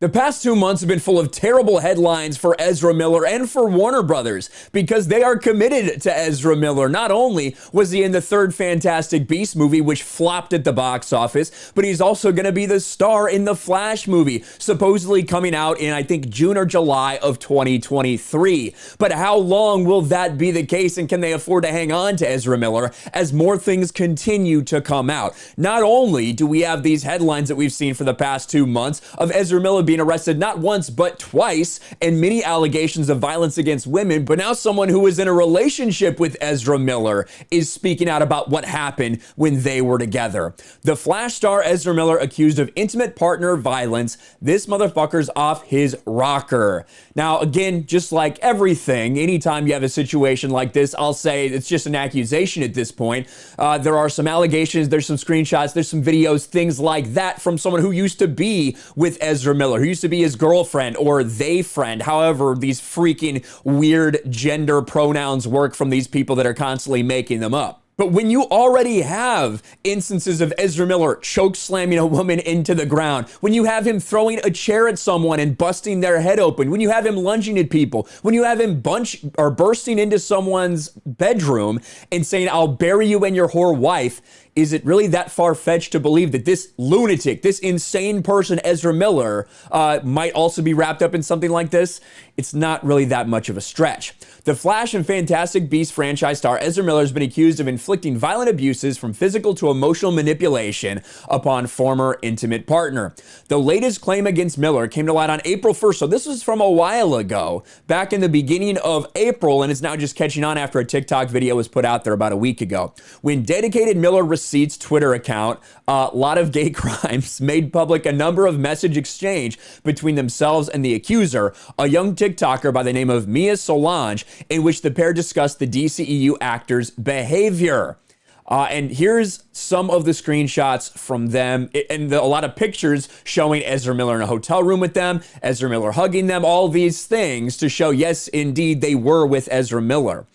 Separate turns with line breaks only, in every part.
The past 2 months have been full of terrible headlines for Ezra Miller and for Warner Brothers because they are committed to Ezra Miller. Not only was he in the third Fantastic Beasts movie, which flopped at the box office, but he's also going to be the star in the Flash movie, supposedly coming out in, I think, June or July of 2023. But how long will that be the case, and can they afford to hang on to Ezra Miller as more things continue to come out? Not only do we have these headlines that we've seen for the past 2 months of Ezra Miller being arrested not once but twice and many allegations of violence against women, but now someone who was in a relationship with Ezra Miller is speaking out about what happened when they were together. The Flash star Ezra Miller accused of intimate partner violence. This motherfucker's off his rocker. Now, again, just like everything, anytime you have a situation like this, I'll say it's just an accusation at this point. There are some allegations, there's some screenshots, there's some videos, things like that from someone who used to be with Ezra Miller, who used to be his girlfriend or they friend, however these freaking weird gender pronouns work from these people that are constantly making them up. But when you already have instances of Ezra Miller choke slamming a woman into the ground, when you have him throwing a chair at someone and busting their head open, when you have him lunging at people, when you have him bursting into someone's bedroom and saying, "I'll bury you and your whore wife," is it really that far-fetched to believe that this lunatic, this insane person, Ezra Miller, might also be wrapped up in something like this? It's not really that much of a stretch. The Flash and Fantastic Beasts franchise star Ezra Miller has been accused of inflicting violent abuses from physical to emotional manipulation upon former intimate partner. The latest claim against Miller came to light on April 1st, so this was from a while ago, back in the beginning of April, and it's now just catching on after a TikTok video was put out there about a week ago. When dedicated Miller Receipts Twitter account, a lot of gay crimes, made public a number of message exchange between themselves and the accuser, a young TikToker by the name of Mia Solange, in which the pair discussed the DCEU actor's behavior. And here's some of the screenshots from them, and a lot of pictures showing Ezra Miller in a hotel room with them, Ezra Miller hugging them, all these things to show, yes, indeed, they were with Ezra Miller.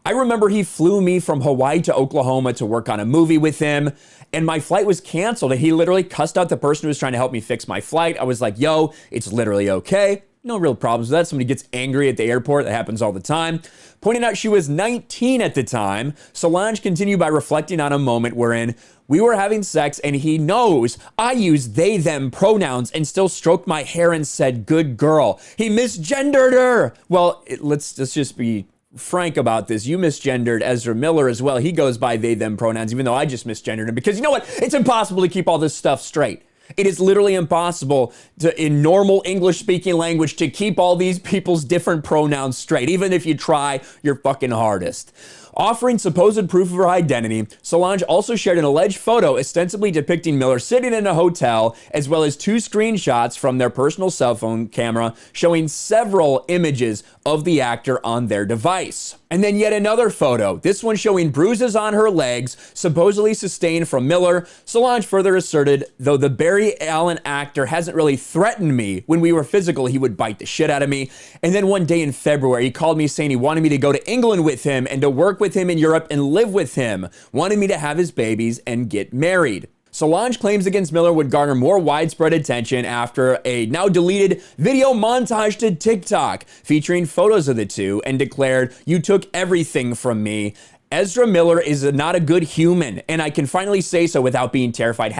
I remember he flew me from Hawaii to Oklahoma to work on a movie with him, and my flight was canceled, and he literally cussed out the person who was trying to help me fix my flight. I was like, yo, it's literally okay. No real problems with that. Somebody gets angry at the airport. That happens all the time. Pointing out she was 19 at the time, Solange continued by reflecting on a moment wherein we were having sex and he knows I use they, them pronouns and still stroked my hair and said, "Good girl." He misgendered her. Well, let's just be frank about this. You misgendered Ezra Miller as well. He goes by they, them pronouns, even though I just misgendered him, because you know what? It's impossible to keep all this stuff straight. It is literally impossible to, in normal English-speaking language, to keep all these people's different pronouns straight, even if you try your fucking hardest. Offering supposed proof of her identity, Solange also shared an alleged photo ostensibly depicting Miller sitting in a hotel, as well as 2 screenshots from their personal cell phone camera showing several images of the actor on their device. And then yet another photo, this one showing bruises on her legs, supposedly sustained from Miller. Solange further asserted, though the Barry Allen actor hasn't really threatened me, when we were physical, he would bite the shit out of me. And then one day in February, he called me saying he wanted me to go to England with him and to work with him in Europe and live with him, wanted me to have his babies and get married. Solange claims against Miller would garner more widespread attention after a now deleted video montage to TikTok featuring photos of the two, and declared, "You took everything from me. Ezra Miller is not a good human, and I can finally say so without being terrified.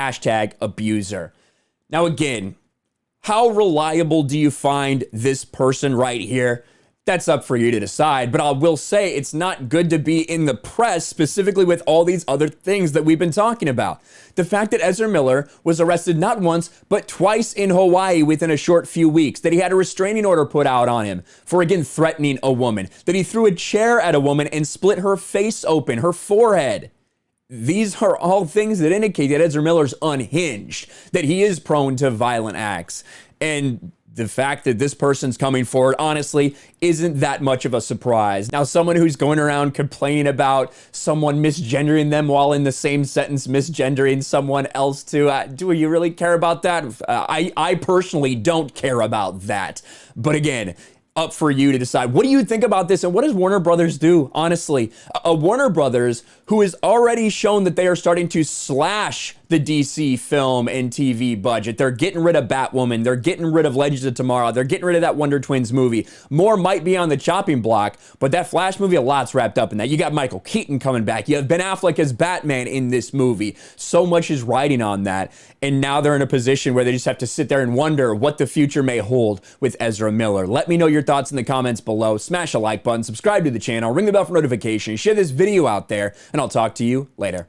#abuser. Now again, how reliable do you find this person right here? That's up for you to decide, but I will say it's not good to be in the press, specifically with all these other things that we've been talking about. The fact that Ezra Miller was arrested not once, but twice in Hawaii within a short few weeks, that he had a restraining order put out on him for, again, threatening a woman, that he threw a chair at a woman and split her face open, her forehead. These are all things that indicate that Ezra Miller's unhinged, that he is prone to violent acts. And the fact that this person's coming forward, honestly, isn't that much of a surprise. Now, someone who's going around complaining about someone misgendering them while in the same sentence misgendering someone else too, do you really care about that? I personally don't care about that. But again, up for you to decide. What do you think about this, and what does Warner Brothers do? Honestly, a Warner Brothers who has already shown that they are starting to slash the DC film and TV budget. They're getting rid of Batwoman. They're getting rid of Legends of Tomorrow. They're getting rid of that Wonder Twins movie. More might be on the chopping block, but that Flash movie, a lot's wrapped up in that. You got Michael Keaton coming back. You have Ben Affleck as Batman in this movie. So much is riding on that. And now they're in a position where they just have to sit there and wonder what the future may hold with Ezra Miller. Let me know your thoughts in the comments below. Smash a like button, subscribe to the channel, ring the bell for notifications, share this video out there, and I'll talk to you later.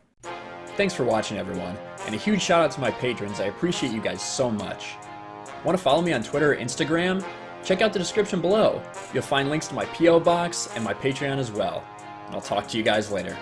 Thanks for watching, everyone. And a huge shout out to my patrons. I appreciate you guys so much. Want to follow me on Twitter or Instagram? Check out the description below. You'll find links to my P.O. box and my Patreon as well. And I'll talk to you guys later.